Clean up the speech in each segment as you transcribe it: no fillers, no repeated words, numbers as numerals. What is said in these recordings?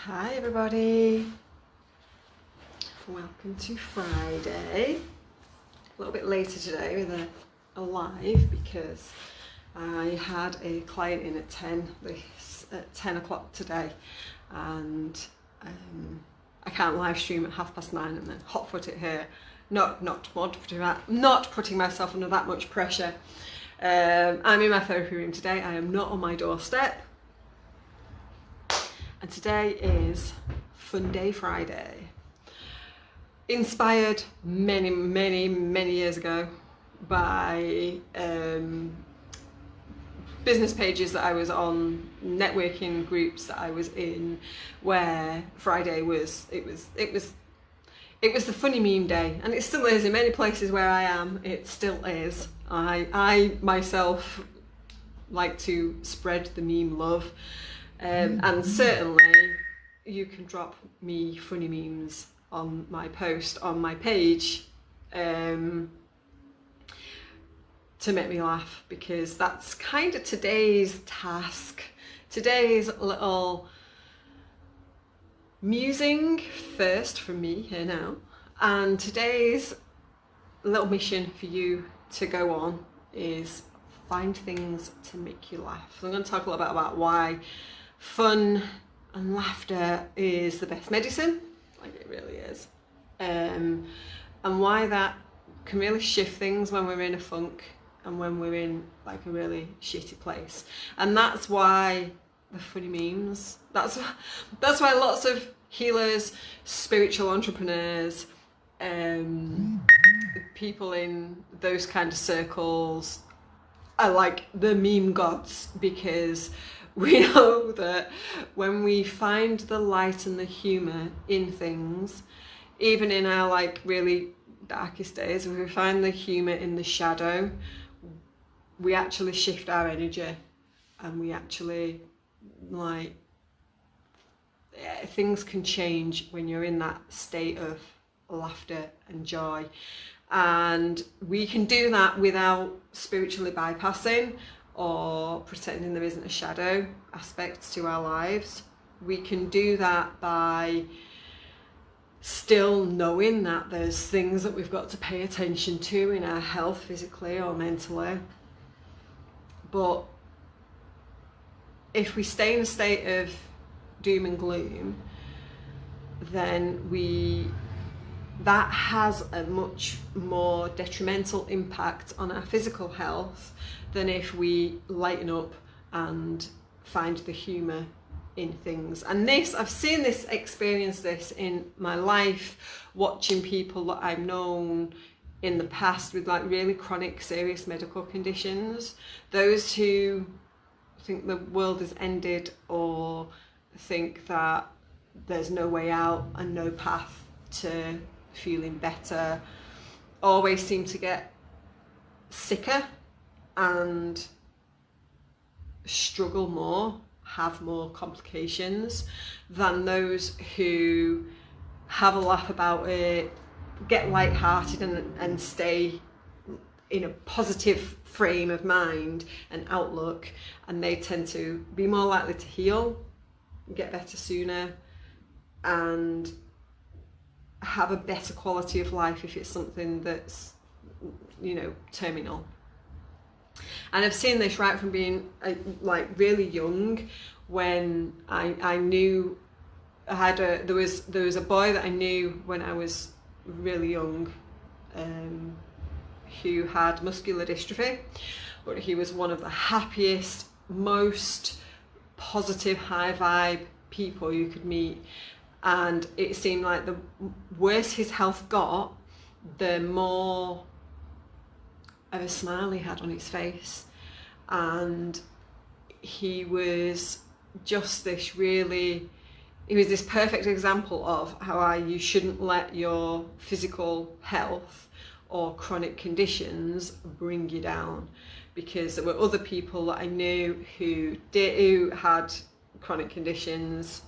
Hi everybody, welcome to Friday. A little bit later today with a live because I had a client in at 10 o'clock today, and I can't live stream at 9:30 and then hot foot it here. Not putting myself under that much pressure. I'm in my therapy room today. I am not on my doorstep. And today is Fun Day Friday. Inspired many years ago by business pages that I was on, networking groups that I was in, where Friday was the funny meme day, and it still is in many places where I am. It still is. I myself like to spread the meme love. And certainly you can drop me funny memes on my post on my page to make me laugh, because that's kind of today's task, today's little musing first from me here now, and today's little mission for you to go on is find things to make you laugh. So I'm going to talk a little bit about why fun and laughter is the best medicine, like it really is, and why that can really shift things when we're in a funk and when we're in like a really shitty place. And that's why the funny memes, that's why lots of healers, spiritual entrepreneurs, people in those kind of circles are like the meme gods, because we know that when we find the light and the humour in things, even in our like really darkest days, if we find the humour in the shadow, we actually shift our energy, and we actually things can change when you're in that state of laughter and joy. And we can do that without spiritually bypassing or pretending there isn't a shadow aspect to our lives. We can do that by still knowing that there's things that we've got to pay attention to in our health, physically or mentally. But if we stay in a state of doom and gloom, then that has a much more detrimental impact on our physical health than if we lighten up and find the humour in things. And I've seen this, experienced this in my life, watching people that I've known in the past with like really chronic, serious medical conditions, those who think the world has ended or think that there's no way out and no path to feeling better, always seem to get sicker and struggle more, have more complications, than those who have a laugh about it, get lighthearted and stay in a positive frame of mind and outlook, and they tend to be more likely to heal, get better sooner, and have a better quality of life if it's something that's, terminal. And I've seen this right from being like really young, when I knew there was a boy that I knew when I was really young, who had muscular dystrophy, but he was one of the happiest, most positive, high vibe people you could meet. And it seemed like the worse his health got, the more of a smile he had on his face. And he was just this perfect example of how you shouldn't let your physical health or chronic conditions bring you down. Because there were other people that I knew who had chronic conditions,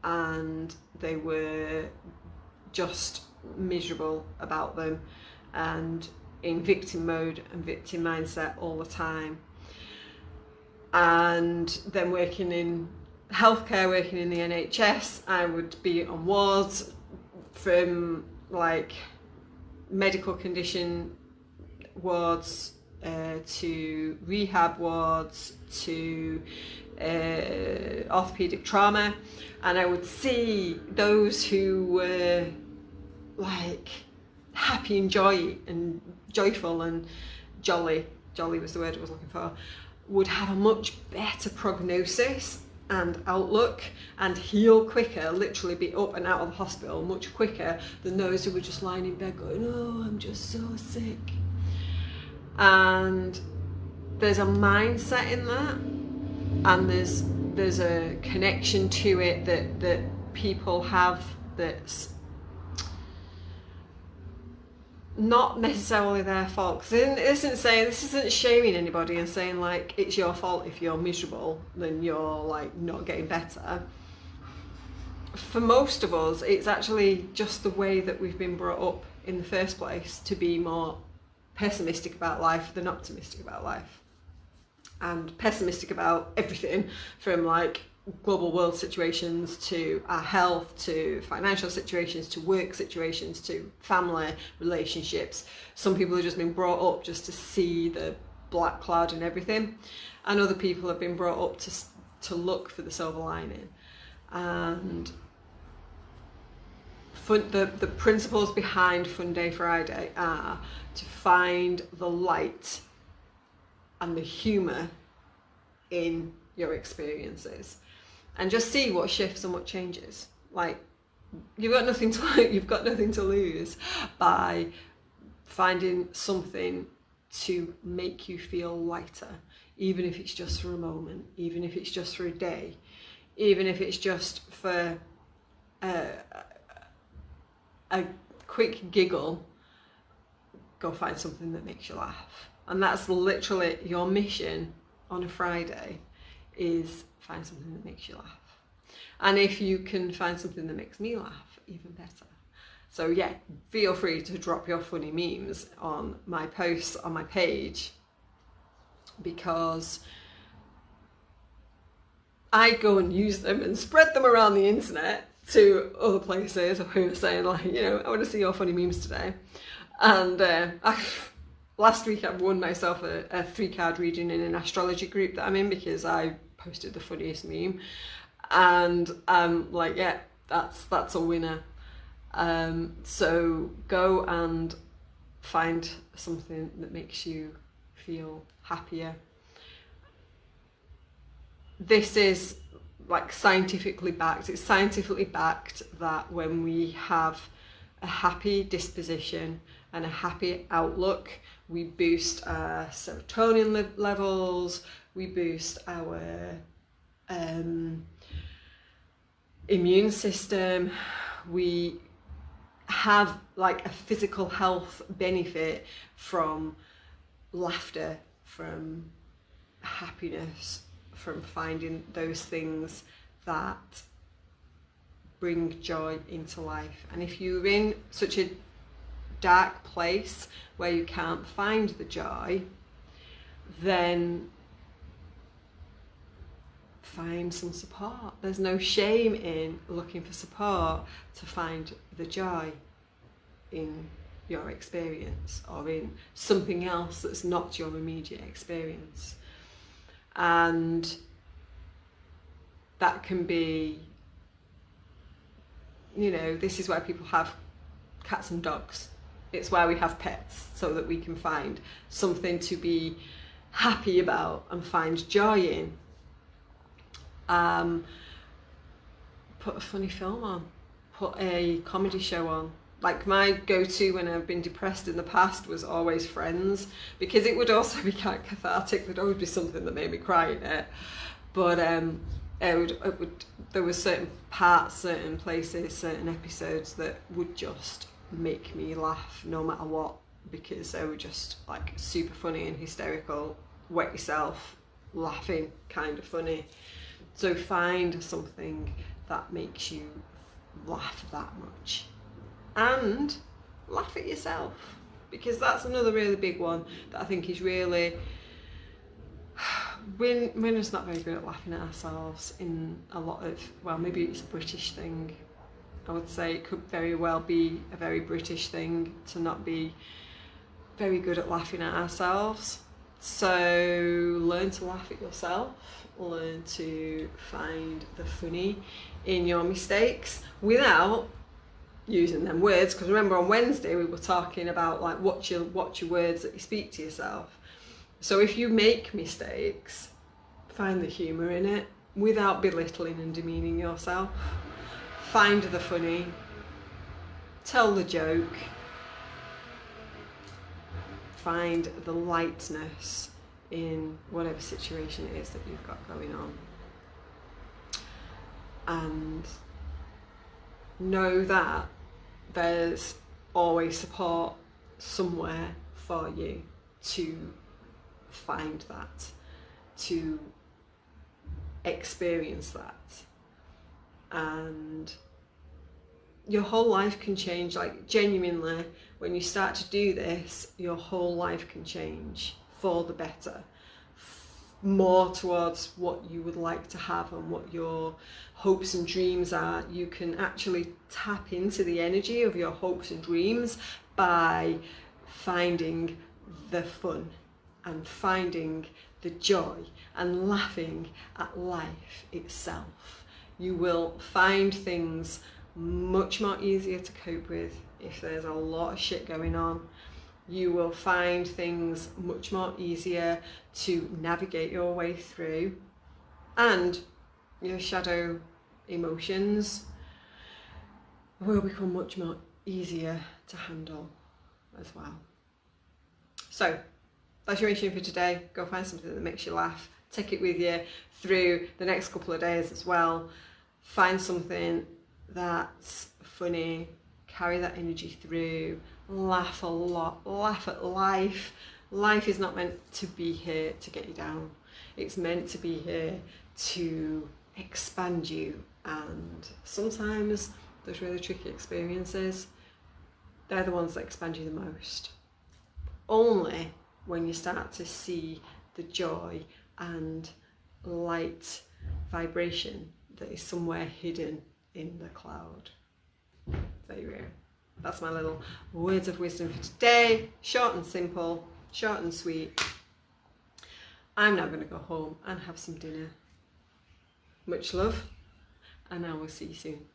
and they were just miserable about them and in victim mode and victim mindset all the time. And then working in healthcare, working in the NHS, I would be on wards from like medical condition wards to rehab wards to orthopedic trauma, and I would see those who were like happy and joyful and jolly was the word I was looking for, would have a much better prognosis and outlook and heal quicker, literally be up and out of the hospital much quicker than those who were just lying in bed going, oh, I'm just so sick. And there's a mindset in that, and there's a connection to it that people have that's not necessarily their fault. Because this isn't shaming anybody and saying like it's your fault if you're miserable, then you're like not getting better. For most of us, it's actually just the way that we've been brought up in the first place to be more pessimistic about life than optimistic about life, and pessimistic about everything from like global world situations to our health to financial situations to work situations to family relationships. Some people have just been brought up just to see the black cloud and everything, and other people have been brought up to look for the silver lining. And the principles behind Fun Day Friday are to find the light and the humour in your experiences, and just see what shifts and what changes. Like, you've got nothing to lose by finding something to make you feel lighter, even if it's just for a moment, even if it's just for a day, even if it's just for a quick giggle. Go find something that makes you laugh. And that's literally your mission on a Friday, is find something that makes you laugh. And if you can find something that makes me laugh, even better. So yeah, feel free to drop your funny memes on my posts on my page, because I go and use them and spread them around the internet to other places who are saying like, you know, I want to see your funny memes today. And last week I won myself a 3-card reading in an astrology group that I'm in, because I posted the funniest meme, and like, yeah, that's a winner. So go and find something that makes you feel happier. This is like scientifically backed. It's scientifically backed that when we have a happy disposition and a happy outlook, we boost our serotonin levels, we boost our immune system, we have like a physical health benefit from laughter, from happiness, from finding those things that bring joy into life. And if you're in such a dark place where you can't find the joy, then find some support. There's no shame in looking for support to find the joy in your experience, or in something else that's not your immediate experience. And that can be, you know, this is where people have cats and dogs. It's where we have pets, so that we can find something to be happy about and find joy in. Put a funny film on, put a comedy show on. Like, my go-to when I've been depressed in the past was always Friends, because it would also be quite cathartic. There'd always be something that made me cry in it. But there were certain parts, certain places, certain episodes that would just make me laugh no matter what, because they were just like super funny and hysterical, wet yourself laughing kind of funny. So find something that makes you laugh that much, and laugh at yourself, because that's another really big one that I think is really we're just not very good at laughing at ourselves in a lot of, well, maybe it's a British thing. I would say it could very well be a very British thing to not be very good at laughing at ourselves. So learn to laugh at yourself, learn to find the funny in your mistakes without using them words, because remember on Wednesday we were talking about like watch your words that you speak to yourself. So if you make mistakes, find the humour in it without belittling and demeaning yourself. Find the funny, tell the joke, find the lightness in whatever situation it is that you've got going on. And know that there's always support somewhere for you to find that, to experience that. And your whole life can change, like genuinely, when you start to do this, your whole life can change for the better, more towards what you would like to have and what your hopes and dreams are. You can actually tap into the energy of your hopes and dreams by finding the fun and finding the joy and laughing at life itself. You will find things much more easier to cope with if there's a lot of shit going on. You will find things much more easier to navigate your way through, and your shadow emotions will become much more easier to handle as well. So that's your mission for today. Go find something that makes you laugh. Take it with you through the next couple of days as well. Find something that's funny, carry that energy through, laugh a lot, laugh at life. Life is not meant to be here to get you down. It's meant to be here to expand you, and sometimes those really tricky experiences, they're the ones that expand you the most. Only when you start to see the joy and light vibration that is somewhere hidden in the cloud. There you go. That's my little words of wisdom for today. Short and simple, short and sweet. I'm now going to go home and have some dinner. Much love, and I will see you soon.